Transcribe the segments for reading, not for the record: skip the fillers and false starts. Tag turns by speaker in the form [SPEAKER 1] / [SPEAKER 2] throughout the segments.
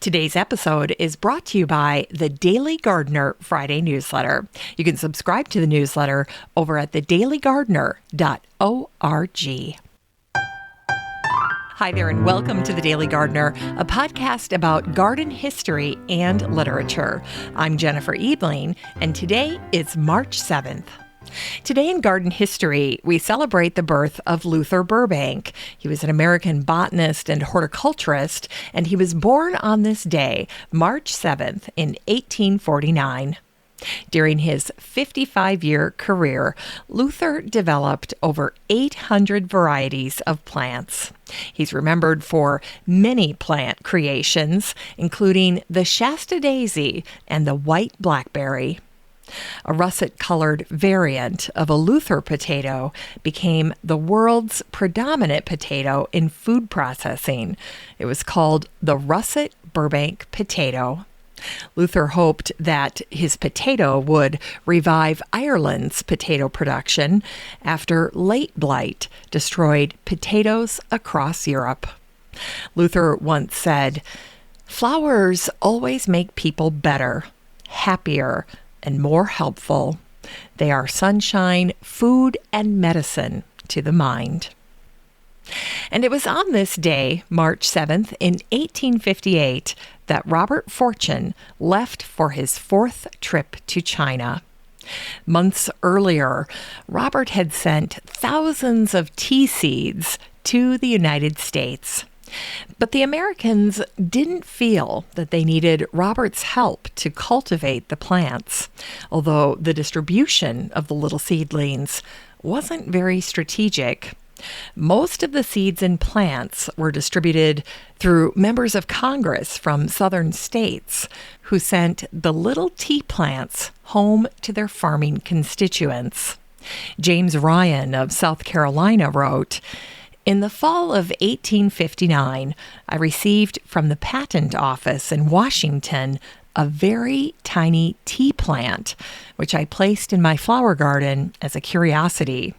[SPEAKER 1] Today's episode is brought to you by the Daily Gardener Friday newsletter. You can subscribe to the newsletter over at thedailygardener.org. Hi there, and welcome to The Daily Gardener, a podcast about garden history and literature. I'm Jennifer Ebling, and today is March 7th. Today in garden history, we celebrate the birth of Luther Burbank. He was an American botanist and horticulturist, and he was born on this day, March 7th, in 1849. During his 55-year career, Luther developed over 800 varieties of plants. He's remembered for many plant creations, including the Shasta daisy and the white blackberry. A russet-colored variant of a Luther potato became the world's predominant potato in food processing. It was called the russet Burbank potato. Luther hoped that his potato would revive Ireland's potato production after late blight destroyed potatoes across Europe. Luther once said, "Flowers always make people better, happier, and more helpful. They are sunshine, food, and medicine to the mind." And it was on this day, March 7th, in 1858, that Robert Fortune left for his fourth trip to China. Months earlier, Robert had sent thousands of tea seeds to the United States. But the Americans didn't feel that they needed Robert's help to cultivate the plants, although the distribution of the little seedlings wasn't very strategic. Most of the seeds and plants were distributed through members of Congress from southern states who sent the little tea plants home to their farming constituents. James Ryan of South Carolina wrote, "In the fall of 1859, I received from the Patent Office in Washington a very tiny tea plant, which I placed in my flower garden as a curiosity.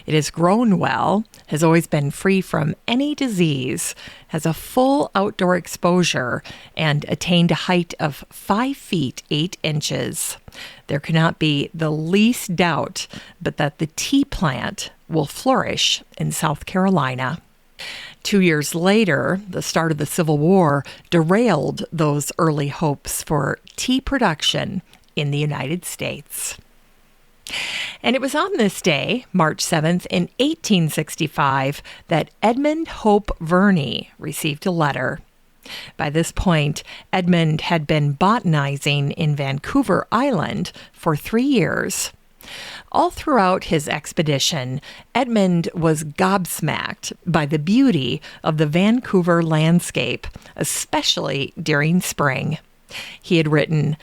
[SPEAKER 1] It has grown well, has always been free from any disease, has a full outdoor exposure, and attained a height of 5 feet 8 inches. There cannot be the least doubt but that the tea plant will flourish in South Carolina." 2 years later, the start of the Civil War derailed those early hopes for tea production in the United States. And it was on this day, March 7th, in 1865, that Edmund Hope Verney received a letter. By this point, Edmund had been botanizing in Vancouver Island for 3 years. All throughout his expedition, Edmund was gobsmacked by the beauty of the Vancouver landscape, especially during spring. He had written,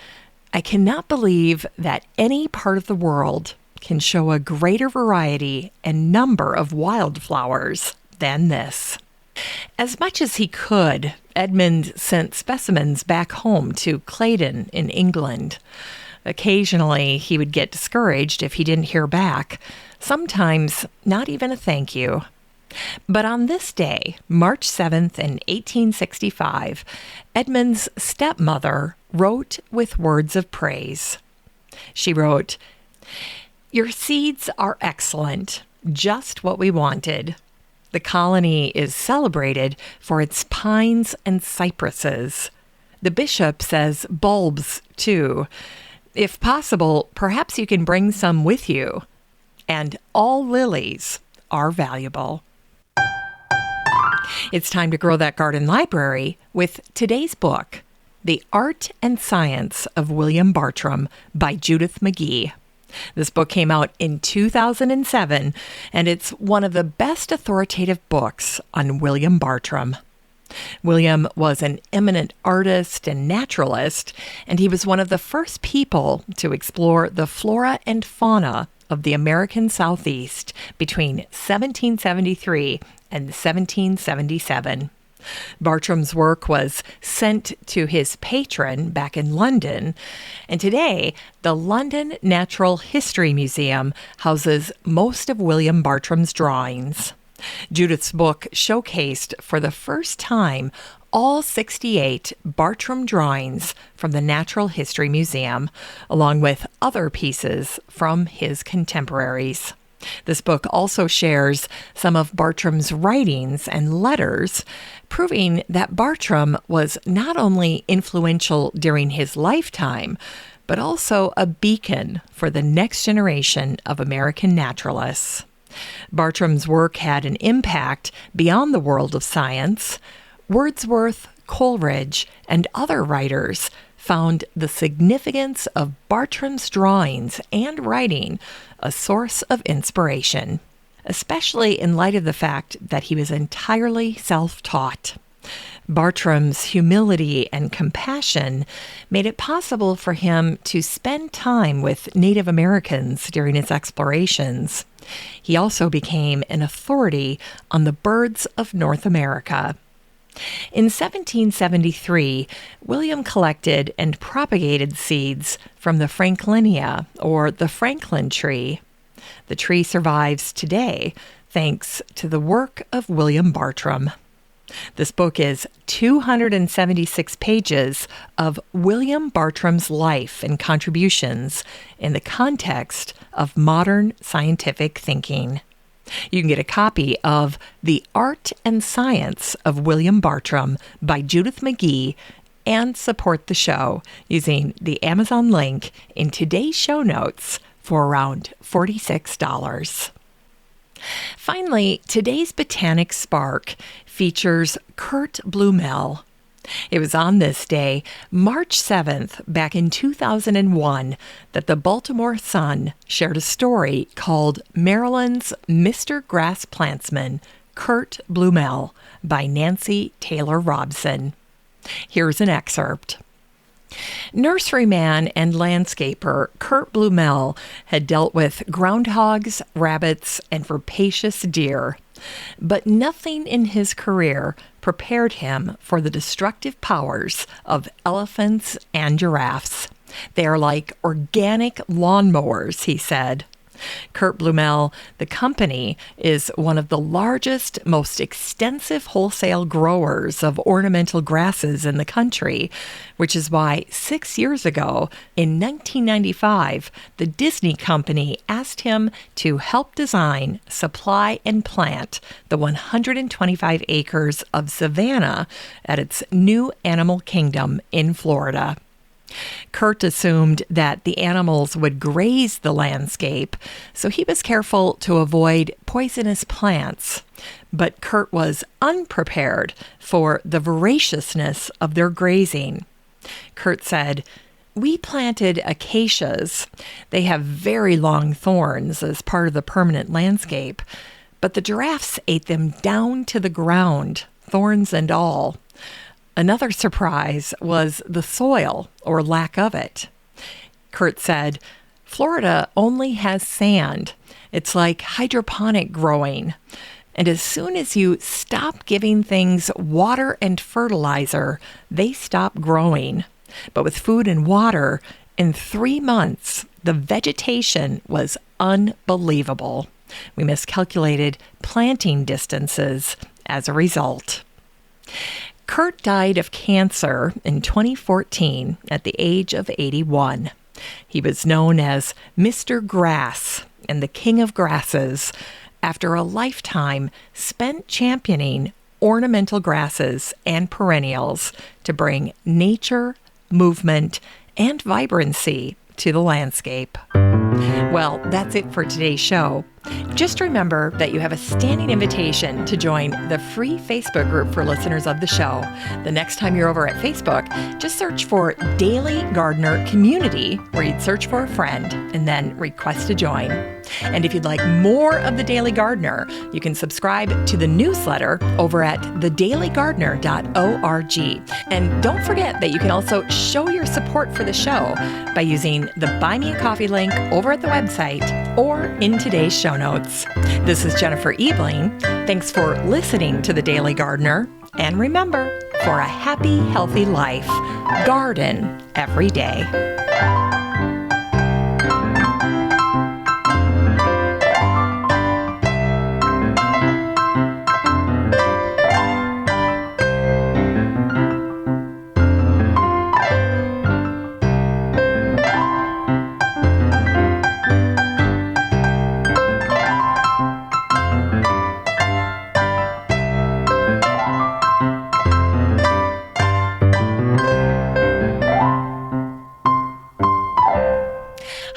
[SPEAKER 1] "I cannot believe that any part of the world can show a greater variety and number of wildflowers than this." As much as he could, Edmund sent specimens back home to Claydon in England. Occasionally, he would get discouraged if he didn't hear back, sometimes not even a thank you. But on this day, March 7th in 1865, Edmund's stepmother wrote with words of praise. She wrote, "Your seeds are excellent, just what we wanted. The colony is celebrated for its pines and cypresses. The bishop says bulbs, too. If possible, perhaps you can bring some with you. And all lilies are valuable." It's time to grow that garden library with today's book, The Art and Science of William Bartram by Judith McGee. This book came out in 2007, and it's one of the best authoritative books on William Bartram. William was an eminent artist and naturalist, and he was one of the first people to explore the flora and fauna of the American Southeast between 1773 and 1777. Bartram's work was sent to his patron back in London, and today the London Natural History Museum houses most of William Bartram's drawings. Judith's book showcased for the first time all 68 Bartram drawings from the Natural History Museum, along with other pieces from his contemporaries. This book also shares some of Bartram's writings and letters, proving that Bartram was not only influential during his lifetime, but also a beacon for the next generation of American naturalists. Bartram's work had an impact beyond the world of science. Wordsworth, Coleridge, and other writers found the significance of Bartram's drawings and writing a source of inspiration, especially in light of the fact that he was entirely self-taught. Bartram's humility and compassion made it possible for him to spend time with Native Americans during his explorations. He also became an authority on the birds of North America. In 1773, William collected and propagated seeds from the Franklinia, or the Franklin tree. The tree survives today thanks to the work of William Bartram. This book is 276 pages of William Bartram's life and contributions in the context of modern scientific thinking. You can get a copy of The Art and Science of William Bartram by Judith McGee and support the show using the Amazon link in today's show notes for around $46. Finally, today's Botanic Spark features Kurt Blumell. It was on this day, March 7th, back in 2001, that the Baltimore Sun shared a story called Maryland's Mr. Grass Plantsman, Kurt Blumell, by Nancy Taylor Robson. Here's an excerpt. Nurseryman and landscaper Kurt Blumell had dealt with groundhogs, rabbits, and rapacious deer, but nothing in his career prepared him for the destructive powers of elephants and giraffes. They are like organic lawnmowers, he said. Kurt Blumell, the company, is one of the largest, most extensive wholesale growers of ornamental grasses in the country, which is why 6 years ago, in 1995, the Disney company asked him to help design, supply, and plant the 125 acres of savanna at its new animal kingdom in Florida. Kurt assumed that the animals would graze the landscape, so he was careful to avoid poisonous plants. But Kurt was unprepared for the voraciousness of their grazing. Kurt said, "We planted acacias. They have very long thorns as part of the permanent landscape, but the giraffes ate them down to the ground, thorns and all. Another surprise was the soil, or lack of it." Kurt said, "Florida only has sand. It's like hydroponic growing. And as soon as you stop giving things water and fertilizer, they stop growing. But with food and water, in 3 months, the vegetation was unbelievable. We miscalculated planting distances as a result." Kurt died of cancer in 2014 at the age of 81. He was known as Mr. Grass and the King of Grasses after a lifetime spent championing ornamental grasses and perennials to bring nature, movement, and vibrancy to the landscape. Well, that's it for today's show. Just remember that you have a standing invitation to join the free Facebook group for listeners of the show. The next time you're over at Facebook, just search for Daily Gardener Community, where you'd search for a friend and then request to join. And if you'd like more of The Daily Gardener, you can subscribe to the newsletter over at thedailygardener.org. And don't forget that you can also show your support for the show by using the Buy Me a Coffee link over at the website or in today's show notes. This is Jennifer Ebling. Thanks for listening to The Daily Gardener. And remember, for a happy, healthy life, garden every day.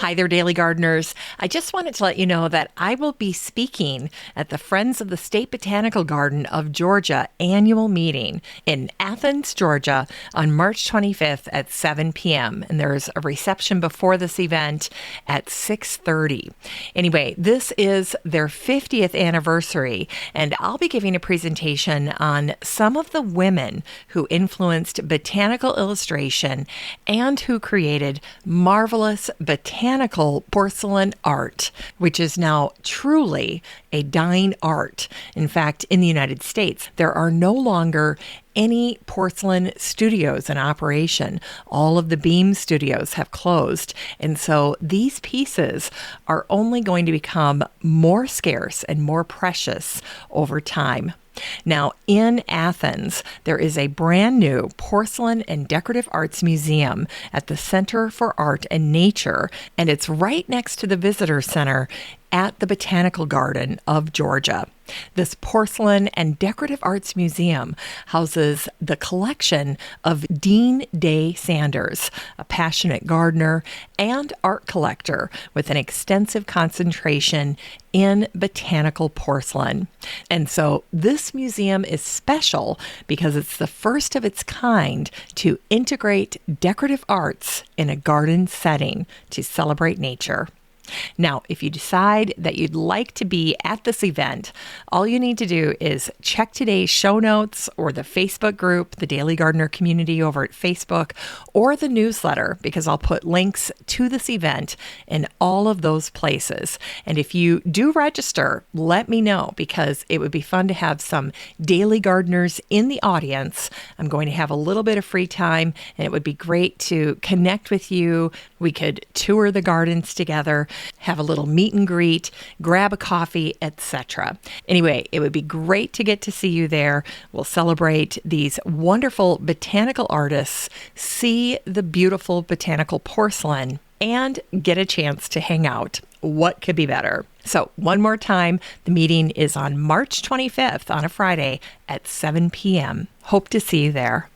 [SPEAKER 1] Hi there, Daily Gardeners. I just wanted to let you know that I will be speaking at the Friends of the State Botanical Garden of Georgia annual meeting in Athens, Georgia on March 25th at 7 p.m. And there's a reception before this event at 6:30. Anyway, this is their 50th anniversary, and I'll be giving a presentation on some of the women who influenced botanical illustration and who created marvelous botanical porcelain art, which is now truly a dying art. In fact, in the United States, there are no longer any porcelain studios in operation. All of the beam studios have closed. And so these pieces are only going to become more scarce and more precious over time. Now, in Athens, there is a brand new porcelain and decorative arts museum at the Center for Art and Nature, and it's right next to the Visitor Center at the Botanical Garden of Georgia. This porcelain and decorative arts museum houses the collection of Dean Day Sanders, a passionate gardener and art collector with an extensive concentration in botanical porcelain. And so this museum is special because it's the first of its kind to integrate decorative arts in a garden setting to celebrate nature. Now, if you decide that you'd like to be at this event, all you need to do is check today's show notes or the Facebook group, the Daily Gardener community over at Facebook, or the newsletter, because I'll put links to this event in all of those places. And if you do register, let me know, because it would be fun to have some Daily Gardeners in the audience. I'm going to have a little bit of free time, and it would be great to connect with you. We could tour the gardens together, have a little meet and greet, grab a coffee, etc. Anyway, it would be great to get to see you there. We'll celebrate these wonderful botanical artists, see the beautiful botanical porcelain, and get a chance to hang out. What could be better? So one more time, the meeting is on March 25th on a Friday at 7 p.m. Hope to see you there.